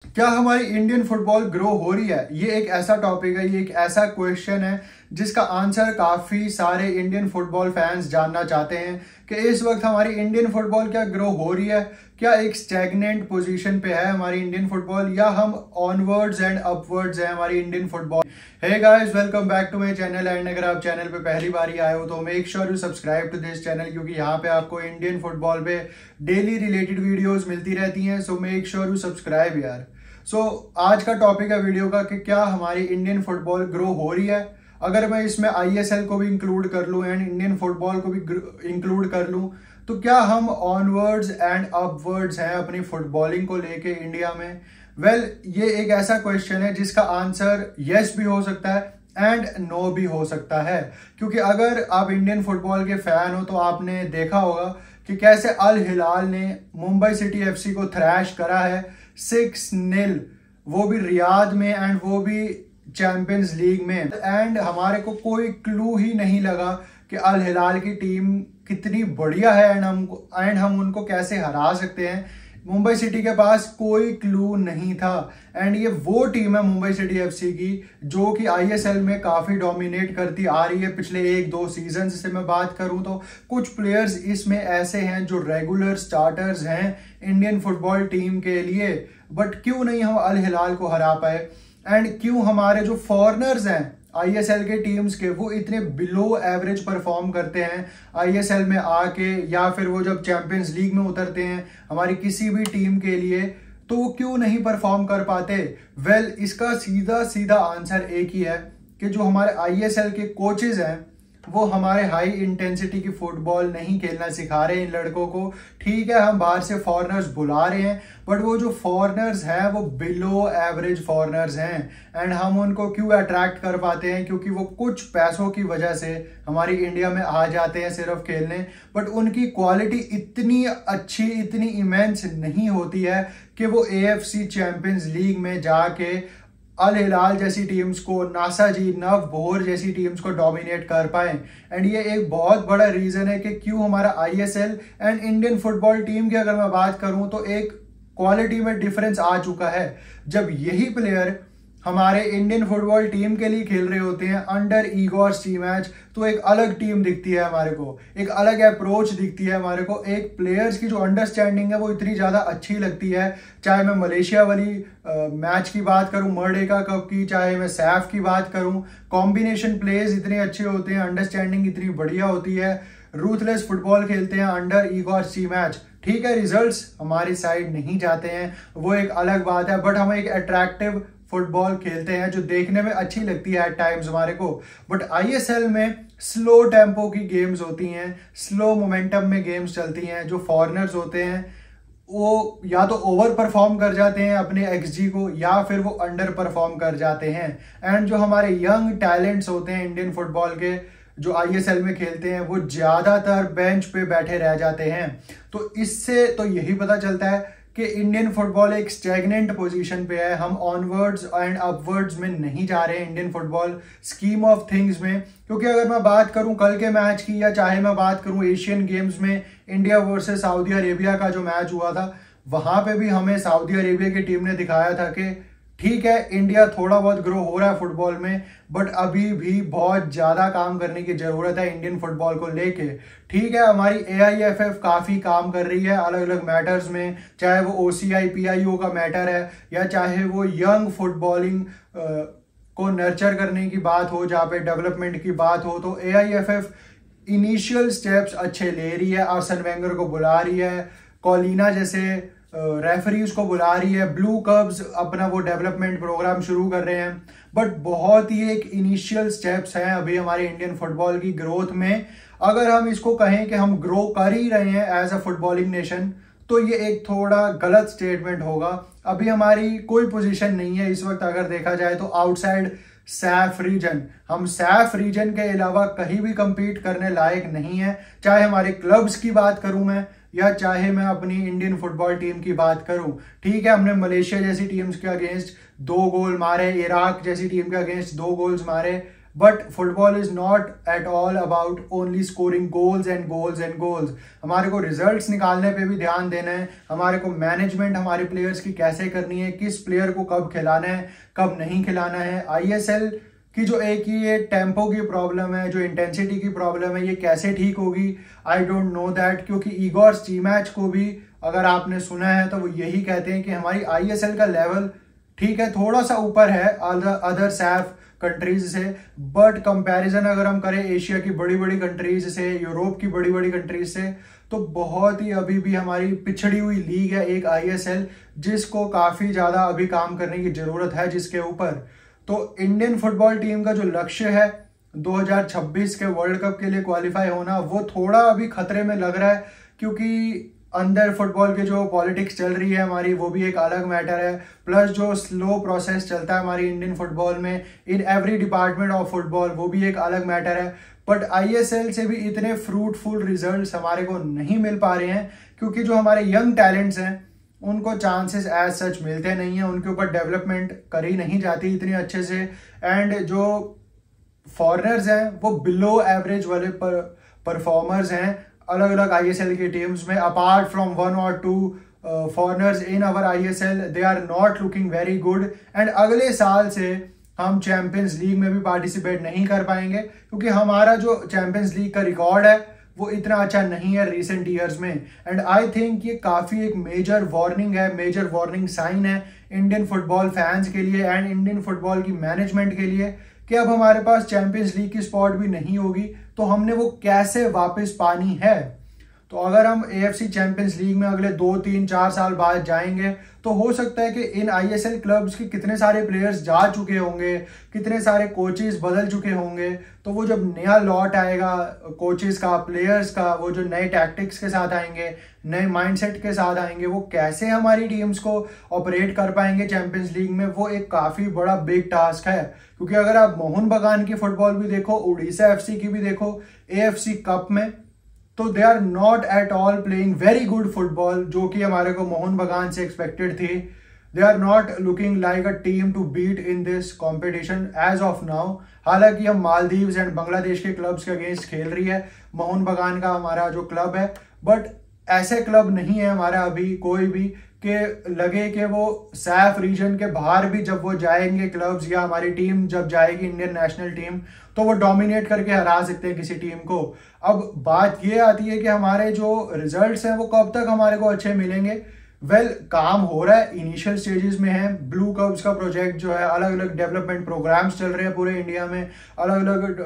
क्या हमारी Indian football grow हो रही है? ये एक ऐसा टॉपिक है, ये एक ऐसा क्वेश्चन है जिसका आंसर काफी सारे इंडियन फुटबॉल फैंस जानना चाहते हैं कि इस वक्त हमारी इंडियन फुटबॉल क्या ग्रो हो रही है, क्या एक स्टैग्नेंट पोजीशन पे है हमारी इंडियन फुटबॉल, या हम ऑनवर्ड्स एंड अपवर्ड्स है हमारी Indian football. Hey guys, welcome back to my channel. And अगर आप चैनल पे पहली बार ही आए हो तो make sure you subscribe to this channel, क्योंकि यहाँ पे आपको इंडियन फुटबॉल पे डेली रिलेटेड वीडियोस मिलती रहती हैं। So make sure you subscribe यार। आज का टॉपिक है वीडियो का कि क्या हमारी इंडियन फुटबॉल ग्रो हो रही है। अगर मैं इसमें आईएसएल को भी इंक्लूड कर लूं एंड इंडियन फुटबॉल को भी इंक्लूड कर लूं, तो क्या हम ऑनवर्ड्स एंड अपवर्ड्स हैं अपनी फुटबॉलिंग को लेके इंडिया में? ये एक ऐसा क्वेश्चन है जिसका आंसर यस भी हो सकता है एंड नो भी हो सकता है। क्योंकि अगर आप इंडियन फुटबॉल के फैन हो तो आपने देखा होगा कि कैसे अल हिलाल ने मुंबई सिटी एफसी को थ्रैश करा है 6-0, वो भी रियाद में एंड वो भी चैंपियंस लीग में। एंड हमारे को कोई क्लू ही नहीं लगा कि अल हिलाल की टीम कितनी बढ़िया है एंड हम उनको कैसे हरा सकते हैं। मुंबई सिटी के पास कोई क्लू नहीं था। एंड ये वो टीम है मुंबई सिटी एफसी की जो कि आईएसएल में काफी डोमिनेट करती आ रही है पिछले 1-2 सीजन से। मैं बात करूं तो कुछ प्लेयर्स इसमें ऐसे हैं जो रेगुलर स्टार्टर्स हैं इंडियन फुटबॉल टीम के लिए, बट क्यों नहीं हम अल हिलाल को हरा पाए? एंड क्यों हमारे जो फॉरेनर्स हैं आईएसएल के टीम्स के, वो इतने बिलो एवरेज परफॉर्म करते हैं आईएसएल में आके, या फिर वो जब चैंपियंस लीग में उतरते हैं हमारी किसी भी टीम के लिए, तो वो क्यों नहीं परफॉर्म कर पाते? इसका सीधा सीधा आंसर एक ही है कि जो हमारे आईएसएल के कोचेज हैं वो हमारे हाई इंटेंसिटी की फुटबॉल नहीं खेलना सिखा रहे हैं इन लड़कों को। ठीक है, हम बाहर से फॉरेनर्स बुला रहे हैं, बट वो जो फॉरेनर्स हैं वो बिलो एवरेज फॉरेनर्स हैं। एंड हम उनको क्यों अट्रैक्ट कर पाते हैं? क्योंकि वो कुछ पैसों की वजह से हमारी इंडिया में आ जाते हैं सिर्फ खेलने, बट उनकी क्वालिटी इतनी अच्छी, इतनी इमेंस नहीं होती है कि वो एएफसी चैंपियंस लीग में जाके अल हिलाल जैसी टीम्स को, नासाजी, नवबोर जैसी टीम्स को डोमिनेट कर पाए। एंड ये एक बहुत बड़ा रीजन है कि क्यों हमारा ISL and Indian football team की अगर मैं बात करूं तो एक क्वालिटी में डिफरेंस आ चुका है। जब यही प्लेयर हमारे इंडियन फुटबॉल टीम के लिए खेल रहे होते हैं अंडर ईगोर स्टीमैच, तो एक अलग टीम दिखती है हमारे को, एक अलग अप्रोच दिखती है हमारे को। एक प्लेयर्स की जो अंडरस्टैंडिंग है वो इतनी ज़्यादा अच्छी लगती है। चाहे मैं मलेशिया वाली मैच की बात करूं, मर्डेका कप की, चाहे मैं सैफ की बात करूं, कॉम्बिनेशन प्लेज इतने अच्छे होते हैं, अंडरस्टैंडिंग इतनी बढ़िया होती है, रूथलेस फुटबॉल खेलते हैं अंडर ईगोर स्टीमैच। ठीक है, रिजल्ट्स हमारी साइड नहीं जाते हैं, वो एक अलग बात है, बट हम एक अट्रैक्टिव फुटबॉल खेलते हैं जो देखने में अच्छी लगती है एट टाइम्स हमारे को। बट आईएसएल में स्लो टेम्पो की गेम्स होती हैं, स्लो मोमेंटम में गेम्स चलती हैं। जो फॉरेनर्स होते हैं वो या तो ओवर परफॉर्म कर जाते हैं अपने एक्सजी को, या फिर वो अंडर परफॉर्म कर जाते हैं। एंड जो हमारे यंग टैलेंट्स होते हैं इंडियन फुटबॉल के जो आईएसएल में खेलते हैं वो ज्यादातर बेंच पे बैठे रह जाते हैं। तो इससे तो यही पता चलता है कि इंडियन फुटबॉल एक स्टैग्नेंट पोजीशन पे है। हम ऑनवर्ड्स एंड अपवर्ड्स में नहीं जा रहे हैं Indian football scheme of things में। क्योंकि अगर मैं बात करूं कल के मैच की, या चाहे मैं बात करूं एशियन गेम्स में इंडिया वर्सेस सऊदी अरेबिया का जो मैच हुआ था, वहां पे भी हमें सऊदी अरेबिया की टीम ने दिखाया था कि ठीक है, इंडिया थोड़ा बहुत ग्रो हो रहा है फुटबॉल में, बट अभी भी बहुत ज्यादा काम करने की जरूरत है इंडियन फुटबॉल को लेके। ठीक है, हमारी एआईएफएफ काफी काम कर रही है अलग अलग मैटर्स में, चाहे वो ओसीआई पीआईओ का मैटर है, या चाहे वो यंग फुटबॉलिंग को नर्चर करने की बात हो, जहाँ पे डेवलपमेंट की बात हो, तो एआईएफएफ इनिशियल स्टेप्स अच्छे ले रही है। आर्सन वेंगर को बुला रही है, कॉलिना जैसे रेफरीज को बुला रही है, ब्लू कब्स अपना वो डेवलपमेंट प्रोग्राम शुरू कर रहे हैं। बट बहुत ही एक इनिशियल स्टेप्स हैं अभी हमारे इंडियन फुटबॉल की ग्रोथ में। अगर हम इसको कहें कि हम ग्रो कर ही रहे हैं एज अ फुटबॉलिंग नेशन, तो ये एक थोड़ा गलत स्टेटमेंट होगा। अभी हमारी कोई पोजीशन नहीं है इस वक्त अगर देखा जाए तो आउटसाइड सैफ रीजन। हम सैफ रीजन के अलावा कहीं भी compete करने लायक नहीं है। चाहे हमारे क्लब्स की बात करूं मैं, या चाहे मैं अपनी इंडियन फुटबॉल टीम की बात करूं। ठीक है, हमने मलेशिया जैसी टीम्स के अगेंस्ट 2 गोल मारे, इराक जैसी टीम के अगेंस्ट 2 गोल्स मारे, but football is not at all about only scoring goals and goals and goals. हमारे को रिजल्ट्स निकालने पे भी ध्यान देना है, हमारे को मैनेजमेंट हमारे प्लेयर्स की कैसे करनी है, किस प्लेयर को कब खिलाना है कब नहीं खिलाना है। ISL की जो एक ये टेम्पो की प्रॉब्लम है, जो इंटेंसिटी की प्रॉब्लम है, ये कैसे ठीक होगी, आई डोंट नो दैट। क्योंकि इगोर स्टीमैच को भी अगर आपने सुना है तो वो यही कहते हैं कि हमारी ISL का लेवल ठीक है, थोड़ा सा ऊपर है अदर सैफ कंट्रीज से, बट कंपैरिजन अगर हम करें एशिया की बड़ी बड़ी कंट्रीज से, यूरोप की बड़ी बड़ी कंट्रीज से, तो बहुत ही अभी भी हमारी पिछड़ी हुई लीग है एक ISL, जिसको काफी ज्यादा अभी काम करने की जरूरत है जिसके ऊपर। तो इंडियन फुटबॉल टीम का जो लक्ष्य है 2026 के वर्ल्ड कप के लिए क्वालिफाई होना, वो थोड़ा अभी खतरे में लग रहा है, क्योंकि अंदर फुटबॉल के जो पॉलिटिक्स चल रही है हमारी, वो भी एक अलग मैटर है। प्लस जो स्लो प्रोसेस चलता है हमारी इंडियन फुटबॉल में in every department of football, वो भी एक अलग मैटर है। बट ISL से भी इतने फ्रूटफुल रिजल्ट्स हमारे को नहीं मिल पा रहे हैं, क्योंकि जो हमारे यंग टैलेंट्स हैं उनको चांसेस एज सच मिलते नहीं हैं, उनके ऊपर डेवलपमेंट करी नहीं जाती इतने अच्छे से। एंड जो फॉरेनर्स हैं वो बिलो एवरेज वाले परफॉर्मर्स हैं अलग अलग ISL की टीम्स में। Apart from 1 or 2 foreigners in our ISL, they are not looking very good. And अगले साल से हम चैंपियंस लीग में भी पार्टिसिपेट नहीं कर पाएंगे, क्योंकि हमारा जो चैंपियंस लीग का रिकॉर्ड है वो इतना अच्छा नहीं है रिसेंट ईयर्स में। एंड आई थिंक ये काफी एक मेजर वार्निंग है, मेजर वार्निंग साइन है इंडियन फुटबॉल फैंस के लिए एंड इंडियन फुटबॉल की मैनेजमेंट के लिए, कि अब हमारे पास चैंपियंस लीग की स्पॉट भी नहीं होगी तो हमने वो कैसे वापस पानी है। तो अगर हम AFC चैंपियंस लीग में अगले 2, 3, 4 साल बाद जाएंगे तो हो सकता है कि इन ISL क्लब्स के कितने सारे प्लेयर्स जा चुके होंगे, कितने सारे कोचेस बदल चुके होंगे। तो वो जब नया लॉट आएगा कोचेस का, प्लेयर्स का, वो जो नए टैक्टिक्स के साथ आएंगे, नए माइंडसेट के साथ आएंगे, वो कैसे हमारी टीम्स को ऑपरेट कर पाएंगे चैंपियंस लीग में, वो एक काफ़ी बड़ा बिग टास्क है। क्योंकि अगर आप मोहन बगान की फुटबॉल भी देखो, उड़ीसा FC की भी देखो AFC कप में, तो they are not at all playing very good football, जो कि हमारे को मोहन बगान से एक्सपेक्टेड थी। They are not looking like a team to beat in this competition as of now. हालांकि हम मालदीव्स एंड बांग्लादेश के क्लब्स के अगेंस्ट खेल रही है मोहन बगान का हमारा जो क्लब है, बट ऐसे क्लब नहीं है हमारा अभी कोई भी कि लगे कि वो सैफ रीजन के बाहर भी जब वो जाएंगे क्लब्स, या हमारी टीम जब जाएगी इंडियन नेशनल टीम, तो वो डोमिनेट करके हरा सकते हैं किसी टीम को। अब बात ये आती है कि हमारे जो रिजल्ट्स हैं वो कब तक हमारे को अच्छे मिलेंगे। काम हो रहा है, इनिशियल स्टेजेस में है। ब्लू कब्स का प्रोजेक्ट जो है, अलग अलग डेवलपमेंट प्रोग्राम्स चल रहे हैं पूरे इंडिया में, अलग अलग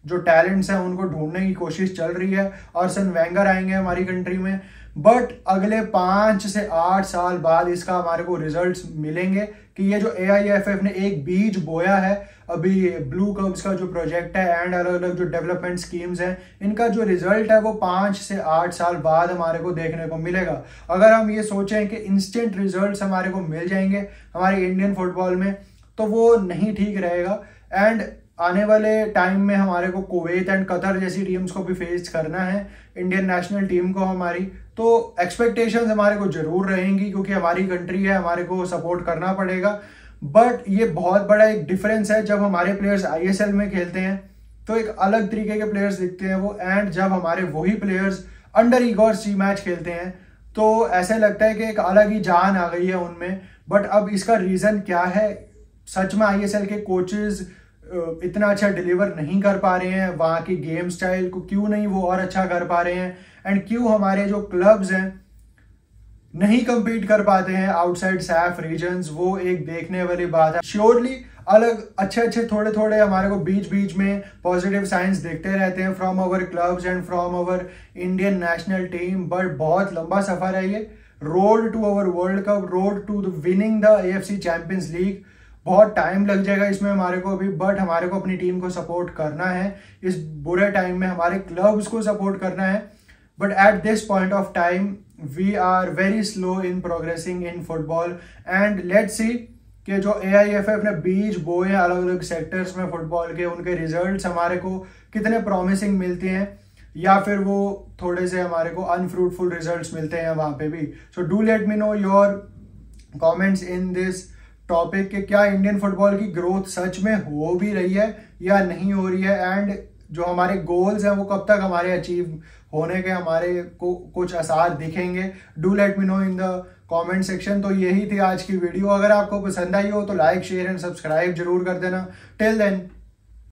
जो टैलेंट्स हैं उनको ढूंढने की कोशिश चल रही है। आर्सन वेंगर आएंगे हमारी कंट्री में, बट अगले 5 से 8 साल बाद इसका हमारे को रिजल्ट्स मिलेंगे कि ये जो AIFF ने एक बीज बोया है अभी ब्लू कब्स का जो प्रोजेक्ट है एंड अलग अलग जो डेवलपमेंट स्कीम्स हैं, इनका जो रिजल्ट है वो 5 से 8 साल बाद हमारे को देखने को मिलेगा। अगर हम ये सोचें कि इंस्टेंट रिजल्ट्स हमारे को मिल जाएंगे हमारे इंडियन फुटबॉल में, तो वो नहीं ठीक रहेगा। एंड आने वाले टाइम में हमारे को कुवैत एंड कतर जैसी टीम्स को भी फेस करना है, इंडियन नेशनल टीम को हमारी, तो एक्सपेक्टेशंस हमारे को जरूर रहेंगी, क्योंकि हमारी कंट्री है, हमारे को सपोर्ट करना पड़ेगा। बट ये बहुत बड़ा एक डिफरेंस है, जब हमारे प्लेयर्स ISL में खेलते हैं तो एक अलग तरीके के प्लेयर्स दिखते हैं वो, एंड जब हमारे वही प्लेयर्स अंडर इगोर स्टीमैच खेलते हैं तो ऐसे लगता है कि एक अलग ही जान आ गई है उनमें। बट अब इसका रीजन क्या है? सच में ISL के कोचेस इतना अच्छा डिलीवर नहीं कर पा रहे हैं, वहाँ की गेम स्टाइल को क्यों नहीं वो और अच्छा कर पा रहे हैं, एंड क्यों हमारे जो क्लब्स हैं नहीं compete कर पाते हैं आउटसाइड सैफ रीजन्स, वो एक देखने वाली बात है। श्योरली अलग अच्छे थोड़े थोड़े हमारे को बीच बीच में पॉजिटिव साइंस देखते रहते हैं from our clubs and from our Indian national team, but बहुत लंबा सफर है ये। Road to our world cup, road to winning the AFC champions league, बहुत टाइम लग जाएगा इसमें हमारे को अभी। बट हमारे को अपनी टीम को सपोर्ट करना है, इस बुरे टाइम में हमारे क्लब्स को सपोर्ट करना है। But at this point of time we are very slow in progressing in football, and let's see कि जो AIFF ने बीज बोए हैं अलग अलग सेक्टर्स में फुटबॉल के, उनके रिजल्ट्स हमारे को कितने प्रॉमिसिंग मिलते हैं, या फिर वो थोड़े से हमारे को अनफ्रूटफुल रिजल्ट्स मिलते हैं वहाँ पे भी। So do let me know your comments in this topic कि क्या इंडियन फुटबॉल की ग्रोथ सच में हो भी रही है या नहीं हो रही है, एंड जो हमारे गोल्स हैं वो कब तक हमारे अचीव होने के हमारे को कुछ आसार दिखेंगे। Do let me know in the comment section. तो यही थी आज की वीडियो। अगर आपको पसंद आई हो तो लाइक शेयर एंड सब्सक्राइब जरूर कर देना। Till then